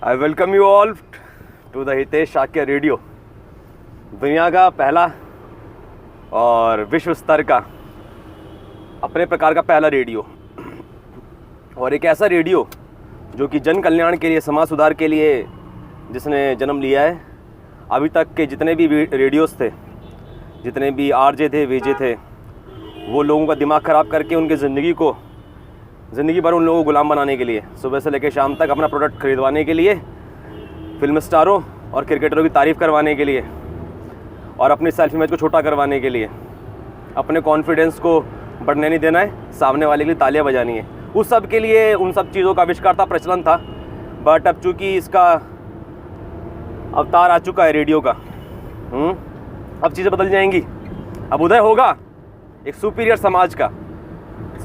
I welcome you all to the Hitesh Shakya radio. दुनिया का पहला और विश्व स्तर का अपने प्रकार का पहला रेडियो, और एक ऐसा रेडियो जो कि जन कल्याण के लिए, समाज सुधार के लिए जिसने जन्म लिया है। अभी तक के जितने भी रेडियोस थे, जितने भी आरजे थे, वीजे थे, वो लोगों का दिमाग ख़राब करके उनकी ज़िंदगी भर उन लोगों को गुलाम बनाने के लिए, सुबह से लेकर शाम तक अपना प्रोडक्ट खरीदवाने के लिए, फिल्म स्टारों और क्रिकेटरों की तारीफ़ करवाने के लिए और अपनी सेल्फ इमेज को छोटा करवाने के लिए, अपने कॉन्फिडेंस को बढ़ने नहीं देना है, सामने वाले के लिए तालियां बजानी है। उस सब के लिए उन सब चीज़ों का आविष्कार था, प्रचलन था। बट अब चूँकि इसका अवतार आ चुका है रेडियो का, अब चीज़ें बदल जाएंगी। अब उदय होगा एक सुपीरियर समाज का,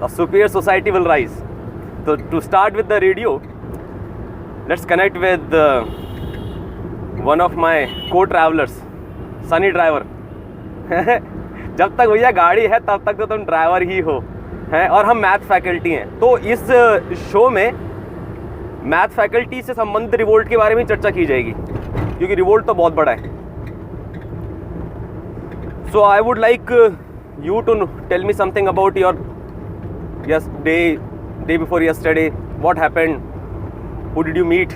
सुपीरियर सोसाइटी विल राइज। तो to start with the radio, let's connect with one of my co travellers, Sunny driver. जब तक भैया गाड़ी है तब तक तो तुम ड्राइवर ही हो, हैं, और हम मैथ फैकल्टी हैं। तो इस शो में मैथ फैकल्टी से संबंधित रिवोल्ट के बारे में चर्चा की जाएगी, क्योंकि रिवोल्ट तो बहुत बड़ा है। So I would like you to tell me something about your day before yesterday, what happened, who did you meet?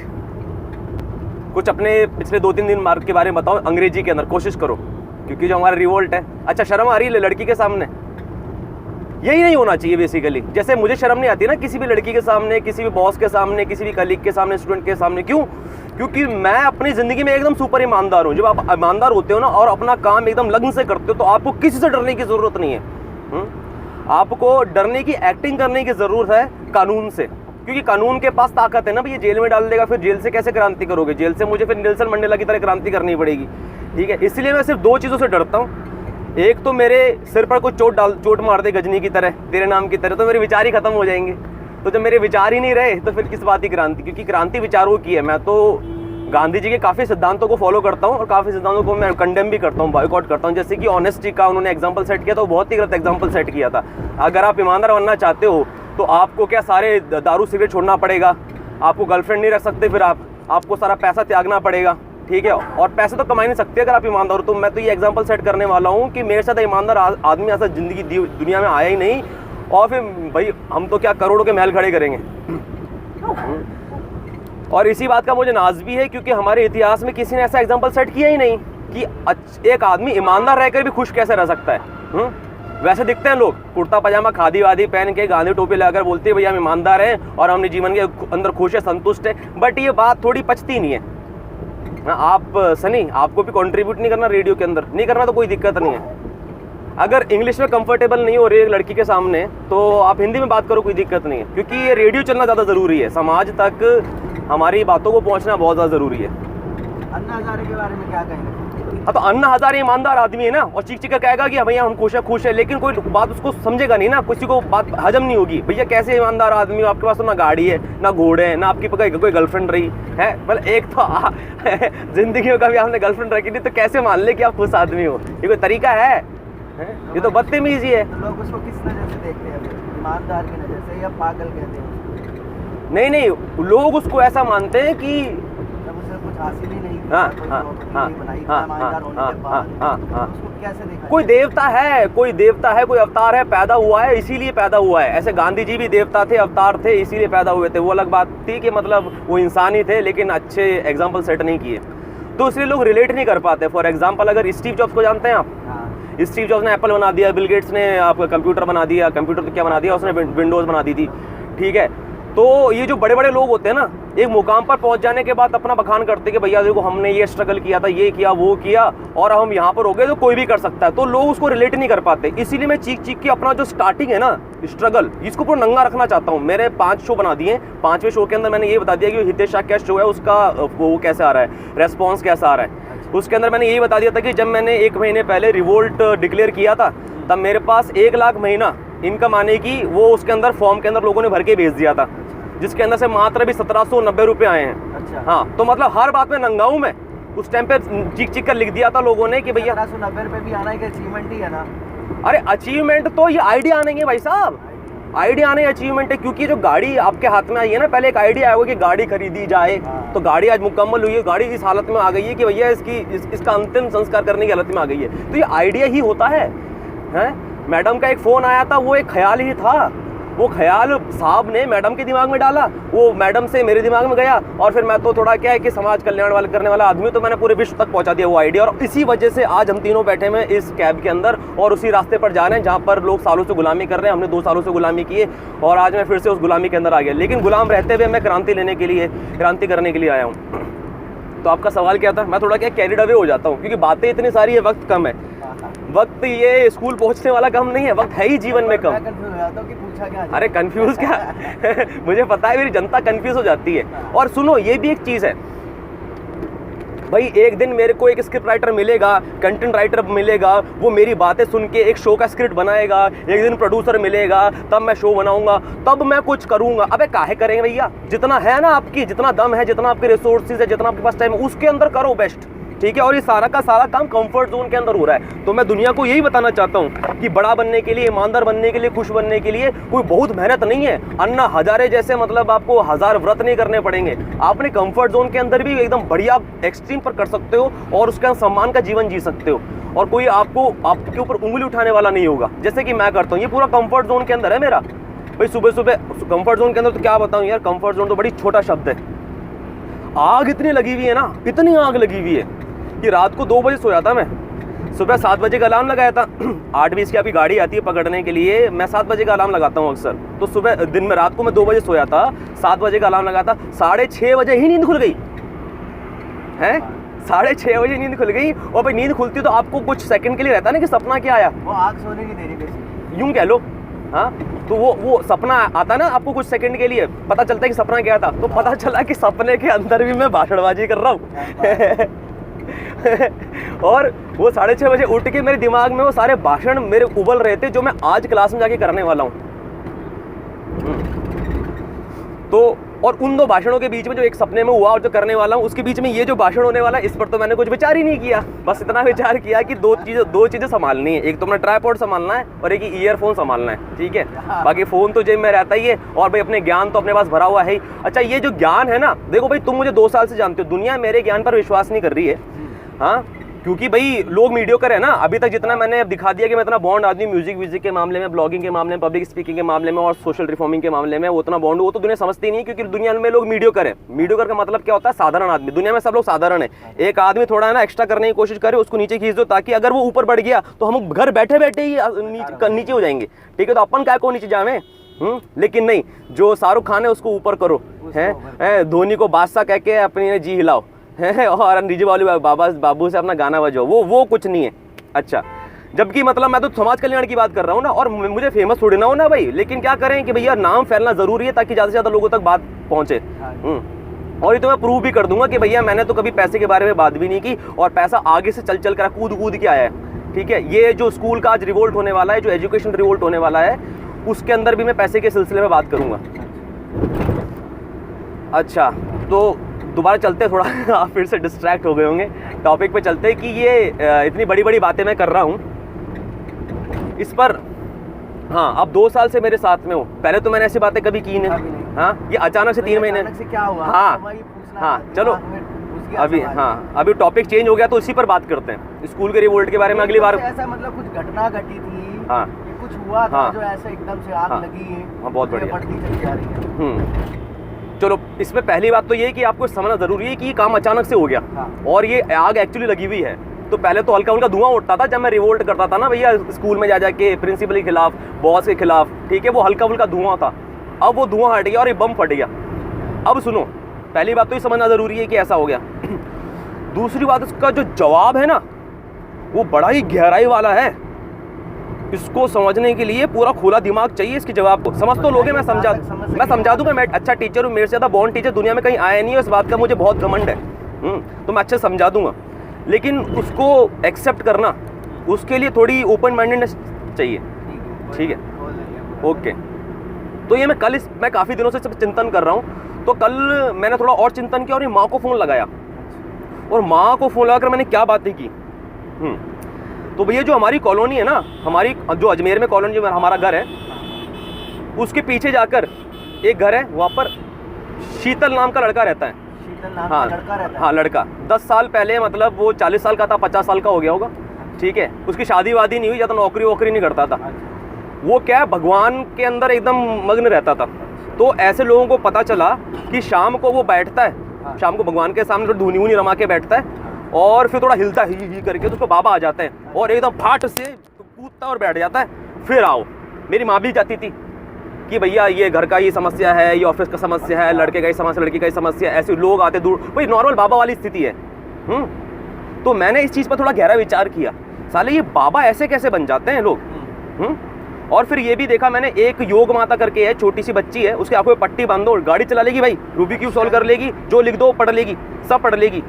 कुछ अपने पिछले 2-3 दिन मार्क के बारे में बताओ, अंग्रेजी के अंदर कोशिश करो, क्योंकि जो हमारा रिवोल्ट है। अच्छा, शर्म आ रही है लड़की के सामने? यही नहीं होना चाहिए बेसिकली। जैसे मुझे शर्म नहीं आती ना किसी भी लड़की के सामने, किसी भी बॉस के सामने, किसी भी कलीग के सामने, स्टूडेंट के सामने। क्यों? क्योंकि मैं अपनी ज़िंदगी में एकदम सुपर ईमानदार हूँ। जब आप ईमानदार होते हो ना और अपना काम एकदम लगन से करते हो, तो आपको किसी से डरने की ज़रूरत नहीं है। आपको डरने की एक्टिंग करने की ज़रूरत है कानून से, क्योंकि कानून के पास ताकत है ना। भैया जेल में डाल देगा, फिर जेल से कैसे क्रांति करोगे? जेल से मुझे फिर नेल्सन मंडेला की तरह क्रांति करनी पड़ेगी, ठीक है। इसलिए मैं सिर्फ 2 चीज़ों से डरता हूँ। एक तो मेरे सिर पर कोई चोट मार दे गजनी की तरह, तेरे नाम की तरह, तो मेरे विचार ही खत्म हो जाएंगे। तो जब मेरे विचार ही नहीं रहे तो फिर किस बात की क्रांति? क्योंकि क्रांति विचारों की है। मैं तो गांधी जी के काफ़ी सिद्धांतों को फॉलो करता हूँ और काफ़ी सिद्धांतों को मैं कंडेम भी करता हूँ, बॉयकॉट करता हूँ। जैसे कि ऑनेस्टी का उन्होंने एग्जाम्पल सेट किया, तो बहुत ही गलत एग्जाम्पल सेट किया था। अगर आप ईमानदार बनना चाहते हो तो आपको क्या सारे दारू सिगरेट छोड़ना पड़ेगा, आपको गर्लफ्रेंड नहीं रख सकते, फिर आपको सारा पैसा त्यागना पड़ेगा, ठीक है। और पैसे तो कमा नहीं सकते अगर आप ईमानदार हो। तो मैं तो ये एग्जाम्पल सेट करने वाला हूँ कि मेरे साथ ईमानदार आदमी ऐसा ज़िंदगी दुनिया में आया ही नहीं। और फिर भाई हम तो क्या करोड़ों के महल खड़े करेंगे। और इसी बात का मुझे नाज भी है, क्योंकि हमारे इतिहास में किसी ने ऐसा एग्जाम्पल सेट किया ही नहीं कि एक आदमी ईमानदार रहकर भी खुश कैसे रह सकता है। वैसे दिखते हैं लोग कुर्ता पजामा खादी वादी पहन के, गांधी टोपी लगाकर, बोलते हैं भैया हम ईमानदार हैं और हमने जीवन के अंदर खुश है, संतुष्ट है। बट ये बात थोड़ी पचती नहीं है। आप सनी, आपको भी कंट्रीब्यूट नहीं करना रेडियो के अंदर, नहीं करना तो कोई दिक्कत नहीं है। अगर इंग्लिश में कंफर्टेबल नहीं हो रही है लड़की के सामने, तो आप हिंदी में बात करो, कोई दिक्कत नहीं है। क्योंकि ये रेडियो चलना ज़्यादा ज़रूरी है, समाज तक हमारी बातों को पहुंचना बहुत ज़्यादा ज़रूरी है। अन्ना हजारे के बारे में क्या कहेंगे? तो अन्ना हजारे ईमानदार आदमी है ना, और चीख कर कहेगा कि भैया हम खुश है, लेकिन कोई बात उसको समझेगा नहीं ना, किसी को बात हजम नहीं होगी। भैया कैसे ईमानदार आदमी हो, आपके पास तो ना गाड़ी है, ना घोड़े हैं, ना आपकी कोई गर्लफ्रेंड रही है। मतलब एक तो जिंदगी में कभी आपने गर्लफ्रेंड रखी नहीं, तो कैसे मान ले कि आप खुश आदमी हो? ये कोई तरीका है? ये तो बदतमीजी है। लोग उसको किस नज़र से देखते हैं? ईमानदार की नज़र से या पागल कहते हैं? नहीं, लोग उसको ऐसा मानते हैं कि जब उसे कुछ हासिल ही नहीं कोई देवता है, कोई अवतार है, पैदा हुआ है, इसीलिए पैदा हुआ है। ऐसे गांधी जी भी देवता थे, अवतार थे, इसीलिए पैदा हुए थे। वो अलग बात थी कि मतलब वो इंसान ही थे, लेकिन अच्छे एग्जाम्पल सेट नहीं किए, तो इसलिए लोग रिलेट नहीं कर पाते। फॉर एग्जाम्पल, अगर स्टीव जॉब्स को जानते हैं आप? स्टीव जॉब्स ने एप्पल बना दिया, बिल गेट्स ने आपका कंप्यूटर बना दिया, कंप्यूटर तो क्या बना दिया उसने, विंडोज़ बना दी थी, ठीक है। तो ये जो बड़े बड़े लोग होते हैं ना, एक मुकाम पर पहुंच जाने के बाद अपना बखान करते कि भैया देखो हमने ये स्ट्रगल किया था, ये किया, वो किया, और हम यहाँ पर हो गए, तो कोई भी कर सकता है। तो लोग उसको रिलेट नहीं कर पाते। इसीलिए मैं चीख के अपना जो स्टार्टिंग है ना, स्ट्रगल, इसको पूरा नंगा रखना चाहता हूँ। मेरे 5 शो बना दिए, 5वें शो के अंदर मैंने ये बता दिया कि हितेश शाक्य शो है, उसका वो कैसे आ रहा है, रेस्पॉन्स कैसा आ रहा है। उसके अंदर मैंने यही बता दिया था कि जब मैंने 1 महीने पहले रिवोल्ट डिक्लेयर किया था, तब मेरे पास 1 लाख महीना इनकम आने की वो उसके अंदर फॉर्म के अंदर लोगों ने भर के भेज दिया था, जिसके अंदर से मात्र भी 1790 रुपये आए हैं। अच्छा। हाँ, तो मतलब हर बात में नंगा हूँ मैं। उस टाइम पे चीख कर लिख दिया था लोगों ने कि भैया 1790 रुपये भी आना एक अचीवमेंट ही है ना। अरे अचीवमेंट तो ये आइडिया नहीं है भाई साहब, आइडिया आना ही अचीवमेंट है, क्योंकि जो गाड़ी आपके हाथ में आई है ना, पहले एक आइडिया आया होगा कि गाड़ी खरीदी जाए, तो गाड़ी आज मुकम्मल हुई है, गाड़ी इस हालत में आ गई है कि भैया इसका अंतिम संस्कार करने की हालत में आ गई है। तो ये आइडिया ही होता है। मैडम का एक फ़ोन आया था, वो एक ख्याल ही था, वो ख्याल साहब ने मैडम के दिमाग में डाला, वो मैडम से मेरे दिमाग में गया, और फिर मैं तो थोड़ा क्या है कि समाज कल्याण वाले करने वाला आदमी, तो मैंने पूरे विश्व तक पहुंचा दिया वो आइडिया। और इसी वजह से आज हम तीनों बैठे हैं इस कैब के अंदर और उसी रास्ते पर जा रहे हैं जहाँ पर लोग सालों से गुलामी कर रहे हैं। हमने 2 सालों से गुलामी की है और आज मैं फिर से उस गुलामी के अंदर आ गया, लेकिन गुलाम रहते हुए मैं क्रांति करने के लिए आया हूँ। तो आपका सवाल क्या था? मैं थोड़ा क्या कैरिड अवे हो जाता हूँ, क्योंकि बातें इतनी सारी है, वक्त कम है। वक्त ये स्कूल पहुंचने वाला कम नहीं है, वक्त है ही जीवन में कम। मैं कंफ्यूज हो जाता हूं कि पूछा क्या। अरे कंफ्यूज क्या मुझे पता है मेरी जनता कंफ्यूज हो जाती है। और सुनो, ये भी एक चीज़ है भाई, एक दिन मेरे को एक स्क्रिप्ट राइटर मिलेगा, कंटेंट राइटर मिलेगा, वो मेरी बातें सुन के एक शो का स्क्रिप्ट बनाएगा। एक दिन प्रोड्यूसर मिलेगा, तब मैं शो बनाऊंगा, तब मैं कुछ करूंगा। अबे काहे करेंगे भैया? जितना है ना आपकी, जितना दम है, जितना आपके रिसोर्सेज है, जितना आपके पास टाइम है, उसके अंदर करो बेस्ट, ठीक है। और ये सारा का सारा काम कंफर्ट जोन के अंदर हो रहा है। तो मैं दुनिया को यही बताना चाहता हूँ कि बड़ा बनने के लिए, ईमानदार बनने के लिए, खुश बनने के लिए कोई बहुत मेहनत नहीं है। अन्ना हजारे जैसे मतलब आपको 1000 व्रत नहीं करने पड़ेंगे। आप अपने कंफर्ट जोन के अंदर भी एकदम बढ़िया एक्सट्रीम पर कर सकते हो और उसके अंदर सम्मान का जीवन जी सकते हो, और कोई आपके ऊपर उंगली उठाने वाला नहीं होगा, जैसे कि मैं करता हूँ। ये पूरा कंफर्ट जोन के अंदर है मेरा भाई। सुबह सुबह कंफर्ट जोन के अंदर तो क्या बताऊँ यार, कंफर्ट जोन तो बड़ी छोटा शब्द है। आग इतनी लगी हुई है ना, इतनी आग लगी हुई है कि रात को 2 बजे सोया था मैं, सुबह 7 बजे का अलार्म लगाया था। 8:20 की आपकी गाड़ी आती है पकड़ने के लिए, मैं 7 बजे का अलार्म लगाता हूँ अक्सर। तो सुबह दिन में रात को मैं 2 बजे सोया था, 7 बजे का अलार्म लगा था, 6:30 बजे ही नींद खुल गई है। 6:30 बजे नींद खुल गई। और भाई नींद खुलती तो आपको कुछ सेकंड के लिए रहता है ना कि सपना क्या आया, वो आग सोने नहीं दे रही बेसिकली, यूं कह लो। हाँ, तो वो सपना आता है ना आपको, कुछ सेकंड के लिए पता चलता है कि सपना क्या था। तो पता चला कि सपने के अंदर भी मैं भाषणबाजी कर रहा हूँ और वो 6:30 बजे उठ के मेरे दिमाग में वो सारे भाषण मेरे उबल रहे थे जो मैं आज क्लास में जाके करने वाला हूँ। तो और उन 2 भाषणों के बीच में जो एक सपने में हुआ और जो करने वाला हूँ, उसके बीच में ये जो भाषण होने वाला है, इस पर तो मैंने कुछ विचार ही नहीं किया। बस इतना विचार किया कि दो चीज़ें संभालनी है, एक तो अपना ट्राइपॉड संभालना है और एक ईयरफोन संभालना है, ठीक है। बाकी फ़ोन तो जेब में रहता ही है, और भाई अपने ज्ञान तो अपने पास भरा हुआ है ही। अच्छा, ये जो ज्ञान है ना, देखो भाई, तुम मुझे 2 साल से जानते हो, दुनिया मेरे ज्ञान पर विश्वास नहीं कर रही है। हाँ, क्योंकि भाई लोग मीडियोकर है ना। अभी तक जितना मैंने दिखा दिया कि मैं इतना बॉन्ड आदमी म्यूजिक के मामले में, ब्लॉगिंग के मामले में, पब्लिक स्पीकिंग के मामले में और सोशल रिफॉर्मिंग के मामले में, वो उतना बॉन्ड वो तो दुनिया समझती नहीं है, क्योंकि दुनिया में लोग मीडियोकर है। मीडियोकर का मतलब क्या होता है? साधारण आदमी। दुनिया में सब लोग साधारण है। एक आदमी थोड़ा है ना एक्स्ट्रा करने की कोशिश करे, उसको नीचे खींच दो, ताकि अगर वो ऊपर बढ़ गया तो हम घर बैठे बैठे ही नीचे हो जाएंगे, ठीक है। तो अपन क्या को नीचे जावे, लेकिन नहीं, जो शाहरुख खान है उसको ऊपर करो, है धोनी को बादशाह कह के अपनी जी हिलाओ है, और निजी वाली बाबू से अपना गाना बजाओ, वो कुछ नहीं है। अच्छा, जबकि मतलब मैं तो समाज कल्याण की बात कर रहा हूँ ना, और मुझे फेमस थोड़ी ना होना भाई, लेकिन क्या करें कि भैया नाम फैलना जरूरी है ताकि ज़्यादा से ज़्यादा लोगों तक बात पहुँचे। और ये तो मैं प्रूव भी कर दूंगा कि भैया मैंने तो कभी पैसे के बारे में बात भी नहीं की, और पैसा आगे से चल कर कूद के आया है, ठीक है। ये जो स्कूल का आज रिवोल्ट होने वाला है, जो एजुकेशन रिवोल्ट होने वाला है, उसके अंदर भी मैं पैसे के सिलसिले में बात करूँगा। अच्छा, तो दोबारा चलते, थोड़ा आप फिर से डिस्ट्रैक्ट हो गए होंगे, टॉपिक पे चलते कि ये इतनी बड़ी बड़ी बातें मैं कर रहा हूँ इस पर। हाँ, अब 2 साल से मेरे साथ में हो, पहले तो मैंने ऐसी बातें कभी की नहीं। हाँ, ये अचानक से 3 महीने से क्या हुआ? हाँ, चलो अभी टॉपिक चेंज हो गया, तो इसी पर बात करते हैं, स्कूल के रिवोल्ट के बारे में अगली बार। ऐसा मतलब कुछ घटना घटी थी, हाँ, कुछ हुआ था जो ऐसा एकदम से आग लगी है। हाँ, बहुत बढ़िया, बढ़ती चली जा रही है। चलो, इसमें पहली बात तो ये कि आपको समझना जरूरी है कि ये काम अचानक से हो गया। और ये आग एक्चुअली लगी हुई है। तो पहले तो हल्का हल्का धुआं उठता था जब मैं रिवोल्ट करता था ना भैया, स्कूल में जा के प्रिंसिपल के खिलाफ, बॉस के खिलाफ, ठीक है, वो हल्का हल्का धुआं था। अब वो धुआं हट गया और ये बम फट गया। अब सुनो, पहली बात तो ये समझना जरूरी है कि ऐसा हो गया। दूसरी बात, इसका जो जवाब है ना, वो बड़ा ही गहराई वाला है। इसको समझने के लिए पूरा खुला दिमाग चाहिए इसके जवाब को। समझ तो लोगे, मैं समझा दूंगा। मैं अच्छा टीचर हूँ, मेरे से ज़्यादा बॉन्ड टीचर दुनिया में कहीं आया नहीं है, इस बात का मुझे बहुत घमंड है। तो मैं अच्छे समझा दूंगा, लेकिन उसको एक्सेप्ट करना, उसके लिए थोड़ी ओपन माइंडेडनेस चाहिए, ठीक है। ओके, तो ये मैं काफ़ी दिनों से चिंतन कर रहा हूँ। तो कल मैंने थोड़ा और चिंतन किया और ये माँ को फ़ोन लगाया, और माँ को फ़ोन लगाकर मैंने क्या बातें की। तो भैया जो हमारी कॉलोनी है ना, हमारी जो अजमेर में कॉलोनी, जो हमारा घर है, उसके पीछे जाकर एक घर है, वहाँ पर शीतल नाम का लड़का रहता है। शीतल नाम हाँ का लड़का रहता है। हाँ लड़का 10 साल पहले, मतलब वो 40 साल का था, 50 साल का हो गया होगा, ठीक है। उसकी शादी वादी नहीं हुई, ज़्यादा नौकरी वोकरी नहीं करता था। अच्छा। वो क्या है, भगवान के अंदर एकदम मग्न रहता था। तो ऐसे लोगों को पता चला कि शाम को वो बैठता है, शाम को भगवान के सामने थोड़ी धुनी वुनी रमा के बैठता है और फिर थोड़ा हिलता है ही करके, तो उसको बाबा आ जाते हैं और एकदम फाट से कूदता और बैठ जाता है। फिर आओ, मेरी माँ भी जाती थी कि भैया ये घर का ये समस्या है, ये ऑफिस का समस्या है, लड़के का ही समस्या, लड़की का ही समस्या, ऐसे लोग आते दूर, वही नॉर्मल बाबा वाली स्थिति है। तो मैंने इस चीज़ पर थोड़ा गहरा विचार किया, साले ये बाबा ऐसे कैसे बन जाते हैं लोग। और फिर ये भी देखा मैंने, एक योग माता करके है, छोटी सी बच्ची है, उसके आंखों में पट्टी बांधो, गाड़ी चला लेगी भाई, रूबी क्यूब सॉल्व कर लेगी, जो लिख दो पढ़ लेगी, सब पढ़ लेगी,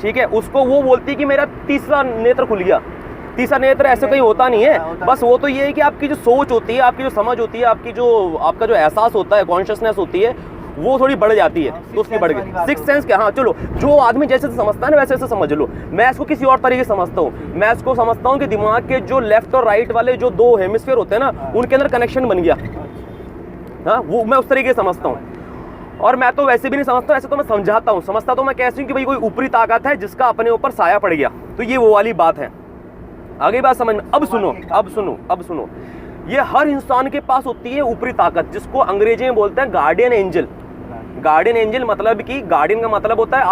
ठीक है। उसको वो बोलती है कि मेरा तीसरा नेत्र खुल गया। तीसरा नेत्र ऐसे कहीं होता नहीं है, बस वो तो ये है कि आपकी जो सोच होती है, आपकी जो समझ होती है, आपकी जो आपका जो एहसास होता है, कॉन्शियसनेस होती है, वो थोड़ी बढ़ जाती है, तो उसकी बढ़ गई। सिक्स सेंस क्या, हाँ चलो, जो आदमी जैसे समझता है ना वैसे वैसे समझ लो। मैं इसको किसी और तरीके से समझता हूँ, मैं इसको समझता हूँ कि दिमाग के जो लेफ्ट और राइट वाले जो दो हेमिस्फीयर होते हैं ना, उनके अंदर कनेक्शन बन गया। हाँ, वो मैं उस तरीके से समझता हूँ। और मैं तो वैसे भी नहीं समझता, ऐसे तो मैं समझाता हूँ। समझता तो मैं कैसे हूँ कि भाई कोई ऊपरी ताकत है जिसका अपने ऊपर साया पड़ गया, तो ये वो वाली बात है। आगे बात समझ में, अब सुनो, ये हर इंसान के पास होती है ऊपरी ताकत, जिसको अंग्रेजी में बोलते हैं गार्डियन एंजल। गार्डियन एंजल मतलब कि गार्डियन का मतलब होता है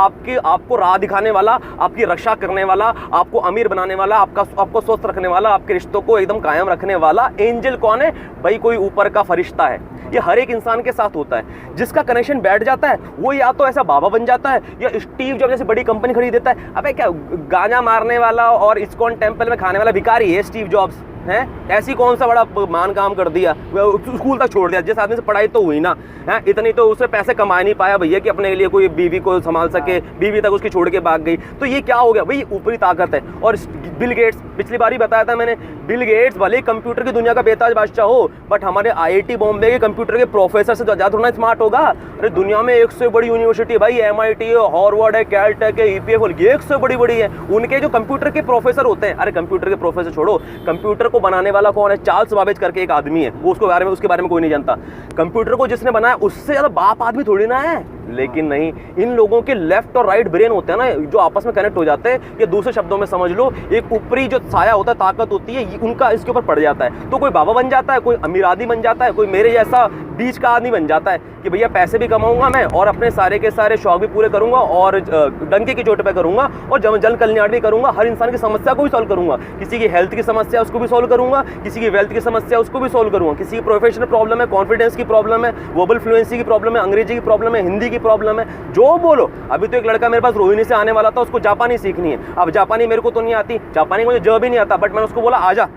आपको राह दिखाने वाला, आपकी रक्षा करने वाला, आपको अमीर बनाने वाला, आपको स्वस्थ रखने वाला, आपके रिश्तों को एकदम कायम रखने वाला। एंजल कौन है भाई? कोई ऊपर का फरिश्ता है। ये हर एक इंसान के साथ होता है। जिसका कनेक्शन बैठ जाता है वो या तो ऐसा बाबा बन जाता है, या स्टीव जॉब जैसे बड़ी कंपनी खरीद देता है। अबे क्या गांजा मारने वाला और इस्कॉन टेम्पल में खाने वाला भिखारी है स्टीव जॉब्स हैं? ऐसी कौन सा बड़ा मान काम कर दिया, स्कूल तक छोड़ दिया। जिस आदमी से पढ़ाई तो हुई ना है, इतनी तो उससे पैसे कमा नहीं पाया भैया कि अपने लिए कोई बीवी को संभाल सके, बीवी तक उसकी छोड़ के भाग गई। तो ये क्या हो गया भाई? ऊपरी ताकत है। और बिल गेट्स, पिछली बार ही बताया था मैंने, बिल गेट्स भले कंप्यूटर की दुनिया का बेताज बादशाह हो, बट हमारे IIT बॉम्बे के कंप्यूटर के प्रोफेसर से ज़्यादा थोड़ा स्मार्ट होगा। अरे दुनिया में 1 से बड़ी यूनिवर्सिटी है भाई, MIT है, हार्वर्ड है, कैलटेक है, EPF, ये 1 से बड़ी है। उनके जो कंप्यूटर के प्रोफेसर होते हैं, अरे कंप्यूटर के प्रोफेसर छोड़ो, कंप्यूटर को बनाने वाला कौन है? चार्ल्स बाबेज करके एक आदमी है, वो उसके बारे में कोई नहीं जानता। कंप्यूटर को जिसने बनाया उससे ज़्यादा बाप आदमी थोड़ी ना है। लेकिन नहीं, इन लोगों के लेफ्ट और राइट ब्रेन होते हैं ना, जो आपस में कनेक्ट हो जाते हैं। ये दूसरे शब्दों में समझ लो, एक ऊपरी जो साया होता है, ताकत होती है, उनका इसके ऊपर पड़ जाता है। तो कोई बाबा बन जाता है, कोई अमीर आदमी बन जाता है, कोई मेरे जैसा बीच का आदमी बन जाता है कि भैया पैसे भी कमाऊंगा मैं और अपने सारे के सारे शौक भी पूरे करूंगा और डंके की चोट पे करूंगा और जन कल्याण भी करूंगा। हर इंसान की समस्या को भी सॉल्व करूंगा। किसी की हेल्थ की समस्या उसको भी सॉल्व करूंगा, किसी की वेल्थ की समस्या उसको भी सॉल्व करूंगा, किसी की प्रोफेशनल प्रॉब्लम है, कॉन्फिडेंस की प्रॉब्लम है, वर्बल फ्लुएंसी की प्रॉब्लम है, अंग्रेजी की प्रॉब्लम है, हिंदी की प्रॉब्लम है, जो बोलो। अभी तो एक लड़का मेरे पास रोहिणी से आने वाला था, उसको जापानी सीखनी है। अब जापानी मेरे को तो नहीं आती, जापानी मुझे ज भी नहीं आता, बट मैंने उसको बोला आजा,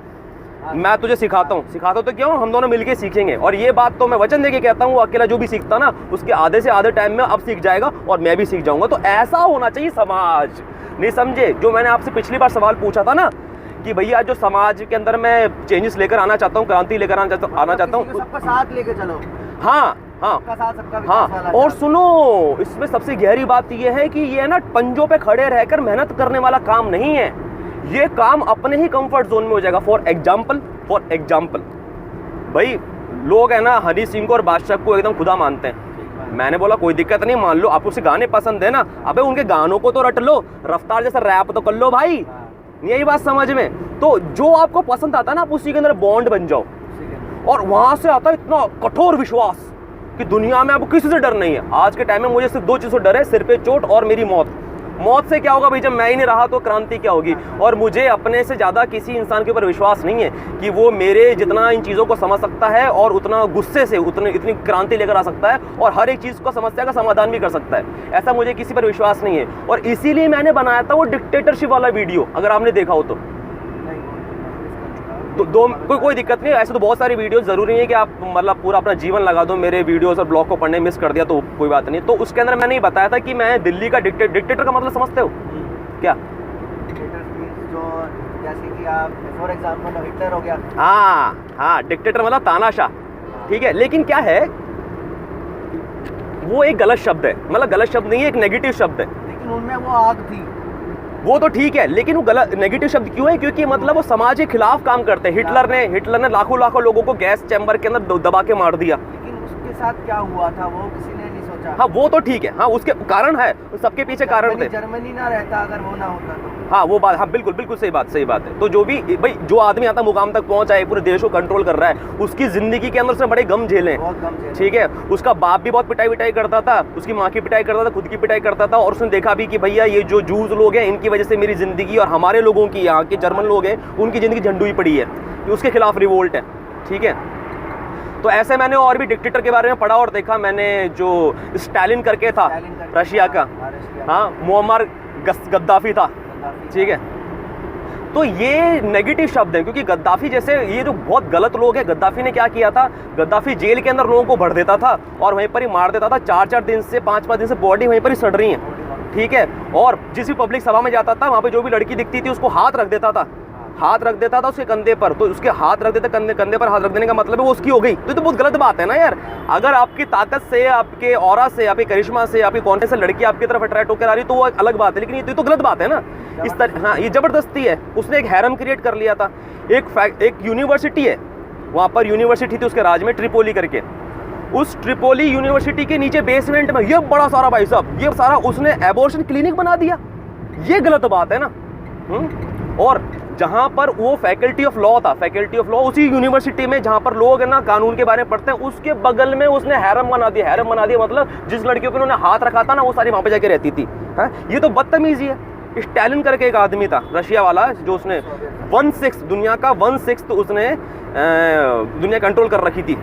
मैं तुझे सिखाता हूँ तो क्यों, हम दोनों मिलके सीखेंगे। और ये बात तो मैं वचन देके कहता हूँ, अकेला जो भी सीखता ना, उसके आधे से आधे टाइम में अब सीख जाएगा और मैं भी सीख जाऊंगा। तो ऐसा होना चाहिए समाज, नहीं समझे? जो मैंने आपसे पिछली बार सवाल पूछा था ना कि भैया जो समाज के अंदर मैं चेंजेस लेकर आना चाहता हूँ, क्रांति लेकर आना चाहता हूँ, सबका साथ लेके चलो। हाँ, और सुनो, इसमें सबसे गहरी बात यह है कि ये ना पंजों पे खड़े रहकर मेहनत करने वाला काम नहीं है। ये काम अपने ही कंफर्ट जोन में हो जाएगा। फॉर एग्जाम्पल भाई, लोग है ना हनी सिंह को और बादशाह को एकदम खुदा मानते हैं। मैंने बोला कोई दिक्कत नहीं, मान लो। आपको उसे गाने पसंद है ना, अबे उनके गानों को तो रट लो, रफ्तार जैसा रैप तो कर लो भाई। यही बात समझ में? तो जो आपको पसंद आता है ना, आप उसी के अंदर बॉन्ड बन जाओ। और वहां से आता है इतना कठोर विश्वास कि दुनिया में आपको किसी से डर नहीं है। आज के टाइम में मुझे सिर्फ 2 चीज़ से डर है, सिर पे चोट और मेरी मौत। मौत से क्या होगा भाई? जब मैं ही नहीं रहा तो क्रांति क्या होगी? और मुझे अपने से ज़्यादा किसी इंसान के ऊपर विश्वास नहीं है कि वो मेरे जितना इन चीज़ों को समझ सकता है और उतना गुस्से से इतनी क्रांति लेकर आ सकता है और हर एक चीज़ को समस्या का समाधान भी कर सकता है। ऐसा मुझे किसी पर विश्वास नहीं है। और इसीलिए मैंने बनाया था वो डिक्टेटरशिप वाला वीडियो, अगर आपने देखा हो तो। कोई दिक्कत नहीं है, ऐसे तो बहुत सारी वीडियोस। ज़रूरी नहीं है कि आप मतलब पूरा अपना जीवन लगा दो मेरे वीडियोस और ब्लॉग को पढ़ने, मिस कर दिया तो कोई बात नहीं। तो उसके अंदर मैंने ये बताया था कि मैं दिल्ली का डिक्टेटर का मतलब समझते हो क्या? जो जैसे कि आप फॉर एग्जांपल हिटलर हो गया। हाँ, डिक्टेटर मतलब तानाशाह, ठीक है। लेकिन क्या है, वो एक गलत शब्द है, मतलब गलत शब्द नहीं है, एक नेगेटिव शब्द है। लेकिन उनमें वो आग थी। वो तो ठीक है, लेकिन वो गलत नेगेटिव शब्द क्यों है? क्योंकि मतलब वो समाज के खिलाफ काम करते हैं। हिटलर ने लाखों लाखों लोगों को गैस चैम्बर के अंदर दबा के मार दिया। लेकिन उसके साथ क्या हुआ था वो किसी ने नहीं सोचा। हाँ वो तो ठीक है, हाँ उसके कारण है, सबके पीछे कारण थे। जर्मनी ना रहता अगर वो ना होता तो। हाँ वो बात, हाँ बिल्कुल बिल्कुल सही बात है। तो जो भी भाई जो आदमी आता मुकाम तक पहुंचा है, पूरे देश को कंट्रोल कर रहा है, उसकी जिंदगी के अंदर उसने बड़े गम झेले हैं, ठीक है। उसका बाप भी बहुत पिटाई करता था, उसकी माँ की पिटाई करता था, खुद की पिटाई करता था, और उसने देखा भी कि भैया ये जो जूस लोग हैं इनकी वजह से मेरी जिंदगी और हमारे लोगों की, यहाँ के जर्मन लोग हैं उनकी जिंदगी झंडुई पड़ी है, उसके खिलाफ रिवोल्ट है, ठीक है। तो ऐसे मैंने और भी डिक्टेटर के बारे में पढ़ा और देखा मैंने, जो स्टालिन करके था रशिया का, हाँ मुअम्मर गद्दाफी था, ठीक है। तो ये नेगेटिव शब्द है, क्योंकि गद्दाफी जैसे ये जो बहुत गलत लोग हैं, गद्दाफी ने क्या किया था, गद्दाफी जेल के अंदर लोगों को भर देता था और वहीं पर ही मार देता था। 4-4 दिन से 5-5 दिन से बॉडी वहीं पर ही सड़ रही है, ठीक है। और जिस भी पब्लिक सभा में जाता था वहाँ पे जो भी लड़की दिखती थी उसको हाथ रख देता था उसके कंधे पर, तो उसके हाथ रख देते, कंधे पर हाथ रख देने का मतलब है वो उसकी हो गई। तो बहुत गलत बात है ना यार। अगर आपकी ताकत से, आपके ऑरा से, आपके करिश्मा से, आपकी कौन से लड़की आपकी तरफ अट्रैक्ट होकर आ रही तो वो अलग बात है, लेकिन ये तो गलत बात है ना इस तरह। हाँ ये जबरदस्ती है। उसने एक हैरम क्रिएट कर लिया था। एक यूनिवर्सिटी है वहाँ पर, यूनिवर्सिटी थी उसके राज में, ट्रिपोली करके। उस ट्रिपोली यूनिवर्सिटी के नीचे बेसमेंट में ये बड़ा सारा, भाई साहब ये सारा उसने एबॉर्शन क्लिनिक बना दिया। ये गलत बात है ना। और जहाँ पर वो फैकल्टी ऑफ लॉ था, फैकल्टी ऑफ लॉ उसी यूनिवर्सिटी में जहाँ पर लोग है ना कानून के बारे में पढ़ते हैं, उसके बगल में उसने हैरम बना दिया। हैरम बना दिया मतलब जिस लड़कियों पे उन्होंने हाथ रखा था ना वो सारी वहाँ पे जाके रहती थी। है ये तो बदतमीजी है। स्टालिन करके एक आदमी था रशिया वाला, जो उसने 1/6 दुनिया का 1/6 उसने दुनिया कंट्रोल कर रखी थी।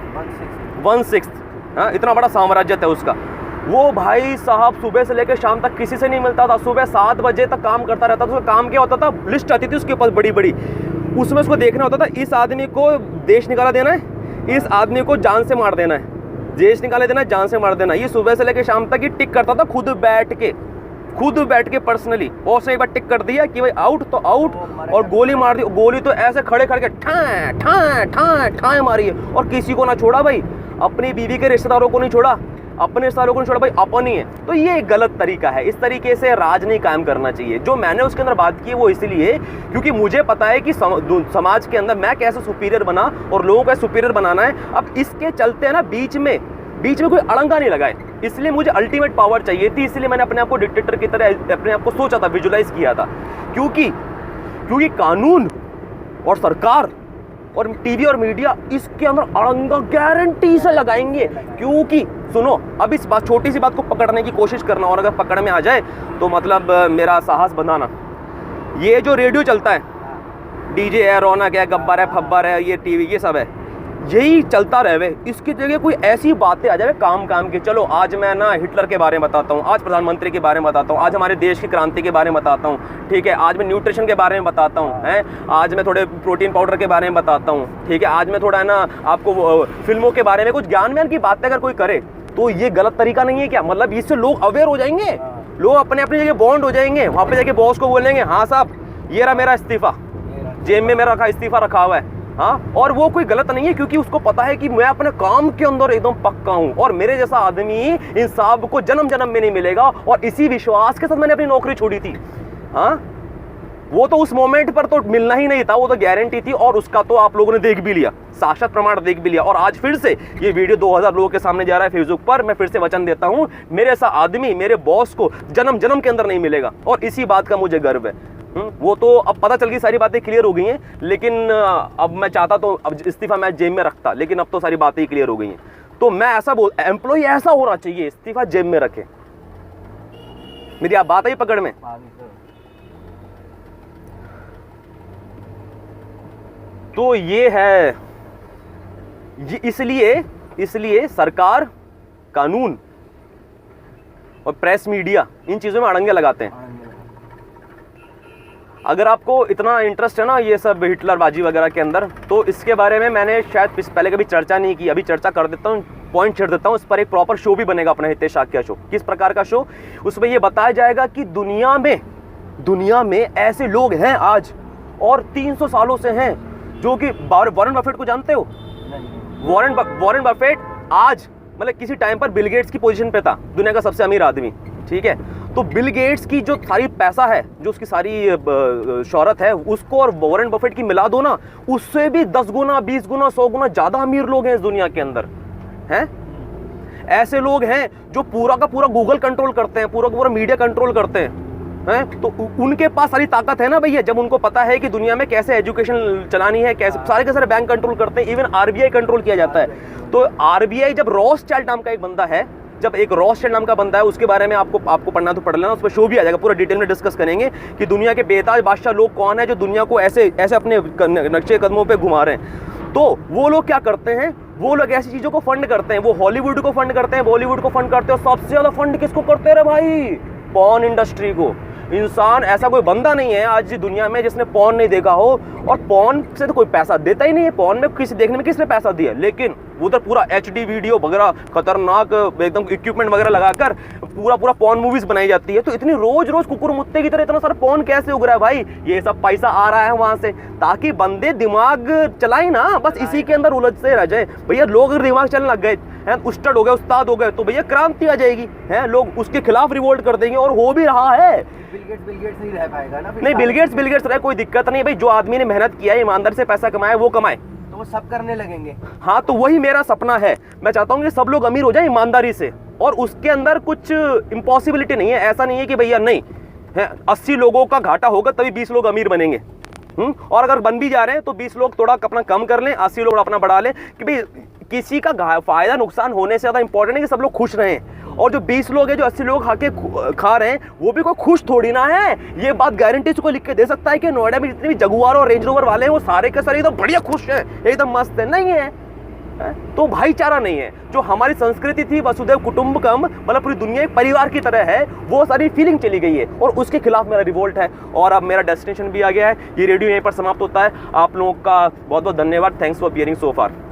1/6 इतना बड़ा साम्राज्य था उसका। वो भाई साहब सुबह से लेकर शाम तक किसी से नहीं मिलता था। सुबह 7 बजे तक काम करता रहता था। उसका काम क्या होता था, लिस्ट आती थी उसके पास बड़ी बड़ी, उसमें उसको देखना होता था इस आदमी को देश निकाला देना है, इस आदमी को जान से मार देना है, देश निकाले देना है, जान से मार देना। ये सुबह से लेकर शाम तक ही टिक करता था, खुद बैठ के पर्सनली। और उसने एक बार टिक कर दिया कि भाई आउट तो आउट, और गोली मार दी। गोली तो ऐसे खड़े खड़े ठाए मारी है, और किसी को ना छोड़ा भाई, अपनी बीवी के रिश्तेदारों को नहीं छोड़ा, अपने रिश्तेदारों को नहीं छोड़ा भाई, अपन ही है। तो ये एक गलत तरीका है। इस तरीके से राज नहीं कायम करना चाहिए। जो मैंने उसके अंदर बात की वो इसलिए क्योंकि मुझे पता है कि समाज के अंदर मैं कैसे सुपीरियर बना और लोगों को सुपीरियर बनाना है। अब इसके चलते है ना बीच में कोई अड़ंगा नहीं लगाए, इसलिए मुझे अल्टीमेट पावर चाहिए थी। इसलिए मैंने अपने आप को डिक्टेटर की तरह अपने आप को सोचा था, विजुलाइज किया था। क्योंकि कानून और सरकार और टीवी और मीडिया इसके अंदर अड़ंगा गारंटी से लगाएंगे। क्योंकि सुनो, अब इस बात, छोटी सी बात को पकड़ने की कोशिश करना, और अगर पकड़ में आ जाए तो मतलब मेरा साहस बनाना। ये जो रेडियो चलता है, डीजे है, रौनक है, गब्बर है, फब्बर है, ये टीवी, ये सब है, यही चलता रहे। इसकी जगह कोई ऐसी बातें आ जाए काम के, चलो आज मैं ना हिटलर के बारे में बताता हूँ, आज प्रधानमंत्री के बारे में बताता हूँ, आज हमारे देश की क्रांति के बारे में बताता हूँ, ठीक है, आज मैं न्यूट्रिशन के बारे में बताता हूँ, हैं, आज मैं थोड़े प्रोटीन पाउडर के बारे में बताता हूँ, ठीक है, आज मैं थोड़ा है ना आपको फिल्मों के बारे में कुछ ज्ञान की बातें अगर कोई करे तो ये गलत तरीका नहीं है क्या? मतलब इससे लोग अवेयर हो जाएंगे, लोग अपने अपनी जगह बॉन्ड हो जाएंगे। वहाँ पे जाके बॉस को बोलेंगे हाँ साहब ये रहा मेरा इस्तीफा, जेब में मेरा इस्तीफा रखा हुआ है। हाँ, और वो कोई गलत नहीं है, क्योंकि उसको पता है कि मैं अपने काम के अंदर एकदम पक्का हूँ और मेरे जैसा आदमी इंसाफ को जन्म जन्म में नहीं मिलेगा। और इसी विश्वास के साथ मैंने अपनी नौकरी छोड़ी थी। हाँ, वो तो उस मोमेंट पर तो मिलना ही नहीं था, वो तो गारंटी थी, और उसका तो आप लोगों ने देख भी लिया, साक्षात प्रमाण देख भी लिया। और आज फिर से ये वीडियो 2000 लोगों के सामने जा रहा है फेसबुक पर। मैं फिर से वचन देता हूँ, मेरे ऐसा आदमी मेरे बॉस को जन्म जन्म के अंदर नहीं मिलेगा, और इसी बात का मुझे गर्व है। वो तो अब पता चल गई, सारी बातें क्लियर हो गई हैं। लेकिन अब मैं चाहता तो अब इस्तीफा मैं जेब में रखता, लेकिन अब तो सारी बातें ही क्लियर हो गई हैं। तो मैं ऐसा एम्प्लॉय ऐसा होना चाहिए, इस्तीफा जेब में रखे। मेरी आप बात आई पकड़ में? तो ये है, ये इसलिए सरकार, कानून और प्रेस मीडिया इन चीजों में अड़ंगे लगाते हैं। अगर आपको इतना इंटरेस्ट है ना ये सब हिटलरबाजी वगैरह के अंदर, तो इसके बारे में मैंने शायद पहले कभी चर्चा नहीं की, अभी चर्चा कर देता हूँ, पॉइंट छेड़ देता हूँ। इस पर एक प्रॉपर शो भी बनेगा अपना हितेश शाक्या शो। किस प्रकार का शो? उसमें ये बताया जाएगा कि दुनिया में ऐसे लोग हैं आज और 300 सालों से हैं, जो कि वॉरेन बफेट को जानते हो? वॉरेन बफेट आज मतलब किसी टाइम पर बिल गेट्स की पोजीशन पे था, दुनिया का सबसे अमीर आदमी। ठीक है। तो बिल गेट्स की जो सारी पैसा है, जो उसकी सारी शोहरत है, उसको और वॉरेन बफेट की मिला दो ना, उससे भी 10 गुना 20 गुना 100 गुना ज्यादा अमीर लोग हैं इस दुनिया के अंदर हैं। ऐसे लोग हैं जो पूरा का पूरा गूगल कंट्रोल करते हैं, पूरा का पूरा मीडिया कंट्रोल करते हैं, तो उनके पास सारी ताकत है ना भैया। जब उनको पता है कि दुनिया में कैसे एजुकेशन चलानी है, कैसे सारे के सारे बैंक कंट्रोल करते हैं, इवन आरबीआई कंट्रोल किया जाता है। तो आरबीआई, जब रॉथस्चाइल्ड नाम का एक बंदा है, जब एक रॉथस्चाइल्ड नाम का बंदा है, उसके बारे में आपको पढ़ना तो पढ़ लेना, उस पर शो भी आ जाएगा, पूरा डिटेल में डिस्कस करेंगे कि दुनिया के बेताज बादशाह लोग कौन है जो दुनिया को ऐसे ऐसे अपने नक्शे कदमों पे घुमा रहे हैं। तो वो लोग क्या करते हैं, वो लोग ऐसी चीजों को फंड करते हैं, वो हॉलीवुड को फंड करते हैं, बॉलीवुड को फंड करते हैं, और सबसे ज्यादा फंड किसको करते हैं रे भाई? पॉर्न इंडस्ट्री को। इंसान, ऐसा कोई बंदा नहीं है आज दुनिया में जिसने पॉर्न नहीं देखा हो, और पॉर्न से तो कोई पैसा देता ही नहीं है। पॉर्न में किसी देखने में किसने पैसा दिया, लेकिन उधर पूरा HD वीडियो वगैरह खतरनाक एकदम इक्विपमेंट वगैरह लगाकर पूरा पॉर्न मूवीज बनाई जाती है। तो इतनी रोज रोज कुकुर मुत्ते की तरह इतना सारा पॉर्न कैसे उग रहा है भाई? ये सब पैसा आ रहा है वहां से, ताकि बंदे दिमाग चलाए ना, बस इसी के अंदर उलझ से रह जाए भैया। लोग अगर दिमाग चलने लग गए हैं, उस्ताद हो गए, उस्ताद हो गए, तो भैया क्रांति आ जाएगी है, लोग उसके खिलाफ रिवोल्ट कर देंगे, और हो भी रहा है। बिल गेट्स नहीं रह पाएगा ना। नहीं, बिल गेट्स रहे, कोई दिक्कत नहीं भाई। जो आदमी ने मेहनत किया है, ईमानदार से पैसा कमाया, वो कमाए, तो वो सब करने लगेंगे। हाँ, तो वही मेरा सपना है। मैं चाहता हूँ कि सब लोग अमीर हो जाए ईमानदारी से, और उसके अंदर कुछ इम्पॉसिबिलिटी नहीं है। ऐसा नहीं है कि भैया नहीं है, 80 लोगों का घाटा होगा तभी 20 लोग अमीर बनेंगे। और अगर बन भी जा रहे हैं तो 20 लोग थोड़ा अपना कम कर लें, 80 लोग अपना बढ़ा लें, कि भाई किसी का फायदा नुकसान होने से ज्यादा इंपॉर्टेंट है कि सब लोग खुश रहें। और जो 20 लोग हैं, जो 80 लोग खा रहे हैं, वो भी कोई खुश थोड़ी ना है। ये बात गारंटी से कोई लिख के दे सकता है कि नोएडा में जितने भी जगुआर और रेंज रोवर वाले हैं, वो सारे के सारे एकदम बढ़िया खुश हैं, एकदम मस्त है? नहीं है। तो भाईचारा नहीं है। जो हमारी संस्कृति थी, वसुधैव कुटुंबकम, मतलब पूरी दुनिया एक परिवार की तरह है, वो सारी फीलिंग चली गई है, और उसके खिलाफ मेरा रिवोल्ट है। और अब मेरा डेस्टिनेशन भी आ गया है। ये रेडियो यहीं पर समाप्त होता है। आप लोगों का बहुत बहुत धन्यवाद। Thanks for bearing so far.